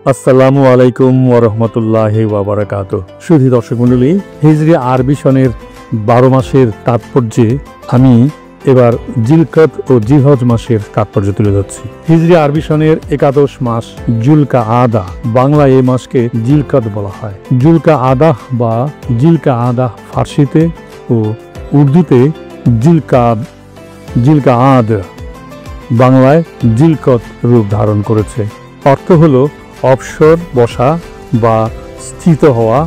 আসসালামু আলাইকুম ওয়া রাহমাতুল্লাহি ওয়া বারাকাতুহু। সুধী দর্শক মণ্ডলী, হিজরি আরবি সনের 12 মাসের তাৎপর্যে আমি এবার জিলকদ ও জিলহজ মাসের তাৎপর্য তুলে ধরছি। হিজরি আরবি সনের 11 মাস জুলকা আদা, বাংলায় এই মাসকে জিলকদ বলা হয়। জুলকা আদাহ বা জিলকা আদাহ ফার্সিতে ও উর্দুতে জিলকা আদ, বাংলায় জিলকদ রূপ ধারণ করেছে। অর্থ হলো অবসর বসা বা স্থিত হওয়া,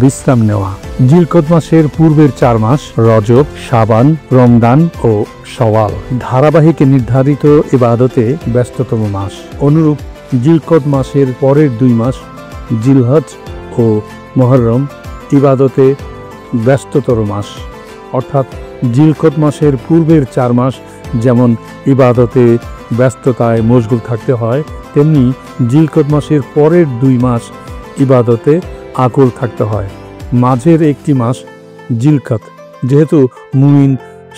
বিশ্রাম নেওয়া। জিলকদ মাসের পূর্বের 4 মাস রজব, শাবান, রমজান ও শাওয়াল ধারাবাহিক নির্ধারিত ইবাদতে ব্যস্ততম মাস। অনুরূপ জিলকদ মাসের পরের 2 মাস জিলহজ ও মুহররম ইবাদতে ব্যস্ততর মাস। অর্থাৎ জিলকদ মাসের পূর্বের 4 মাস যেমন ইবাদতে ব্যস্ততায় মশগুল থাকতে হয়, তেমনি জিলকদ মাসের পরের 2 মাস ইবাদতে আকুল থাকতে হয়। মাঝের একটি মাস জিলকদ, যেহেতু মুমিন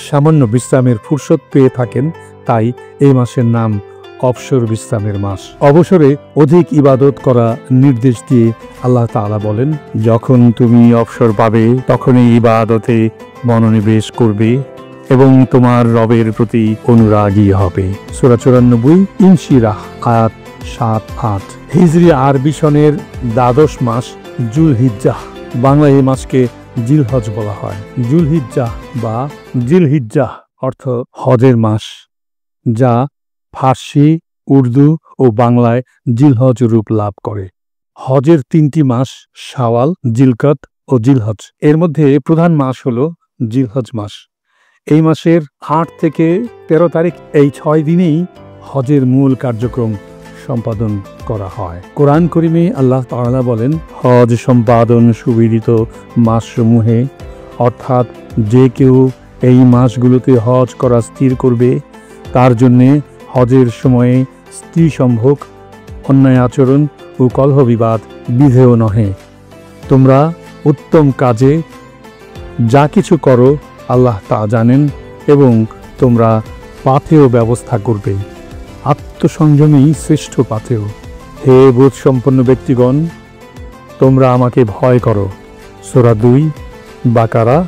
সামান্য বিশ্রামের ফুরসত পেয়ে থাকেন, তাই এই মাসের নাম অবসর বিশ্রামের মাস। অবসরে অধিক ইবাদত করা নির্দেশ দিয়ে আল্লাহ তাআলা বলেন, যখন তুমি অবসর পাবে তখনই ইবাদতে মনোনিবেশ করবে এবং তোমার রবের প্রতি অনুরাগী হবে। সূরা 94 ইনশিরাহ আয়াত 7-8। হিজরি আরবি সনের 12 মাস জুলহিজ্জাহ, বাংলায় এই মাসকে জিলহজ বলা হয়। জুলহিজ্জাহ বা জিলহিজ্জাহ অর্থ হজের মাস, যা ফার্সি, উর্দু ও বাংলায় জিলহজ রূপ লাভ করে। হজের 3টি মাস শাওয়াল, জিলকদ ও জিলহজ। এর মধ্যে প্রধান মাস হল জিলহজ মাস। এই মাসের 8 থেকে 13 তারিখ, এই 6 দিনেই হজের মূল কার্যক্রম সম্পাদন করা হয়। কোরআন কারীমে আল্লাহ তাআলা বলেন, হজ সম্পাদন সুবিদিত মাসসমূহে, অর্থাৎ যে কেউ এই মাসগুলোতে হজ করা স্থির করবে তার জন্যে হজের সময়ে স্ত্রী সম্ভোগ, অন্যায় আচরণ ও কলহ বিবাদ বিধেয় নহে। তোমরা উত্তম কাজে যা কিছু করো আল্লাহ তা জানেন এবং তোমরা পাথেয় ব্যবস্থা করবে। আত্মসংযমী শ্রেষ্ঠ পাথেয়। হে বোধ সম্পন্ন ব্যক্তিগণ, তোমরা আমাকে ভয় করো। সূরা 2 বাকারা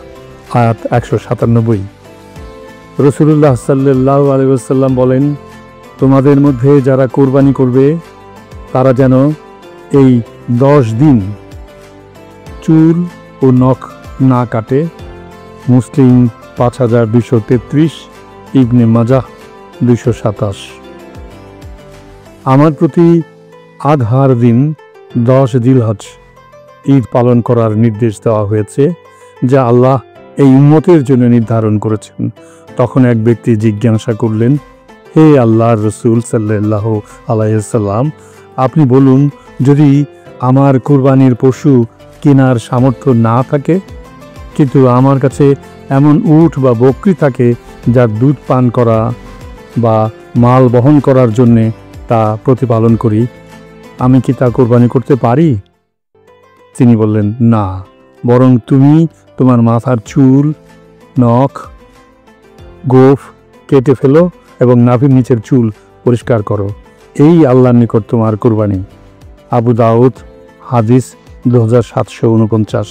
আয়াত 197। রাসূলুল্লাহ সাল্লাল্লাহু আলাইহি ওয়াসাল্লাম বলেন, তোমাদের মধ্যে যারা কোরবানি করবে তারা যেন এই 10 দিন চুল ও নখ না কাটে। মুসলিম 5233, ইবনে মাজাহ 227। আমার প্রতি আধার দিন 10 জিলহজ ঈদ পালন করার নির্দেশ দেওয়া হয়েছে, যা আল্লাহ এই উম্মতের জন্য নির্ধারণ করেছেন। তখন এক ব্যক্তি জিজ্ঞাসা করলেন, হে আল্লাহর রাসূল সাল্লাল্লাহু আলাইহি ওয়াসাল্লাম, আপনি বলুন, যদি আমার কুরবানির পশু কেনার সামর্থ্য না থাকে, কিন্তু আমার কাছে এমন উট বা বকরি থাকে যার দুধ পান করা বা মাল বহন করার জন্যে তা প্রতিপালন করি, আমি কি তা কোরবানি করতে পারি? তিনি বললেন, না, বরং তুমি তোমার মাথার চুল, নখ, গোঁফ কেটে ফেলো এবং নাভির নিচের চুল পরিষ্কার করো। এই আল্লাহর নিকট তোমার কোরবানি। আবু দাউদ হাদিস 2749।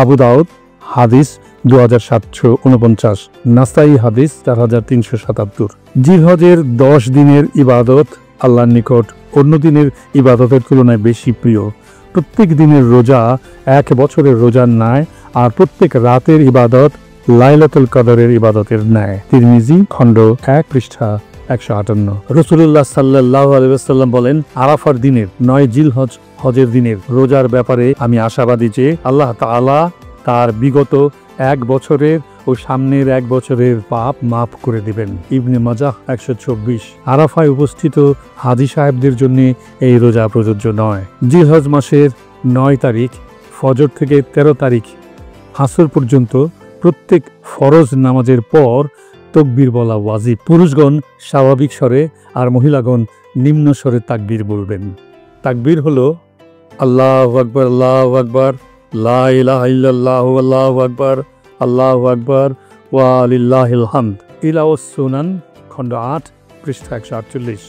আবু দাউদ হাদিস 2749, নাসাই হাদিস 4377। জিলহজের 10 দিনের ইবাদত আল্লাহর নিকট অন্য দিনের ইবাদতের তুলনায় বেশি প্রিয়। প্রত্যেক দিনের রোজা 1 বছরের রোজার ন্যায়, আর প্রত্যেক রাতের ইবাদত লাইলাতুল কদরের ইবাদতের ন্যায়। তিরমিজি খণ্ড 1 পৃষ্ঠা 158। রাসূলুল্লাহ সাল্লাল্লাহু আলাইহি ওয়াসাল্লাম বলেন, আরাফার দিনের 9 জিলহজ হজের দিনের রোজার ব্যাপারে আমি আশাবাদী যে আল্লাহ তাআলা তার বিগত 1 বছরের ও সামনের 1 বছরের পাপ মাফ করে দিবেন। ইবনে মাজাহ 124। আরাফায় উপস্থিত হাজী সাহেবদের জন্য এই রোজা প্রযোজ্য নয়। জিলহজ মাসের 9 তারিখ ফজর থেকে 13 তারিখ আসর পর্যন্ত প্রত্যেক ফরজ নামাজের পর তাকবীর বলা ওয়াজিব। পুরুষগণ স্বাভাবিক স্বরে আর মহিলাগণ নিম্ন স্বরে তাকবীর বলবেন। তাকবীর হলো আল্লাহু আকবার, আল্লাহু আকবার, লা ইলাহা ইল্লাল্লাহু, আল্লাহু আকবার, আল্লাহু আকবার, ওয়া লিল্লাহিল হামদ। ইলাউস সুনান খণ্ড 8 পৃষ্ঠা 148।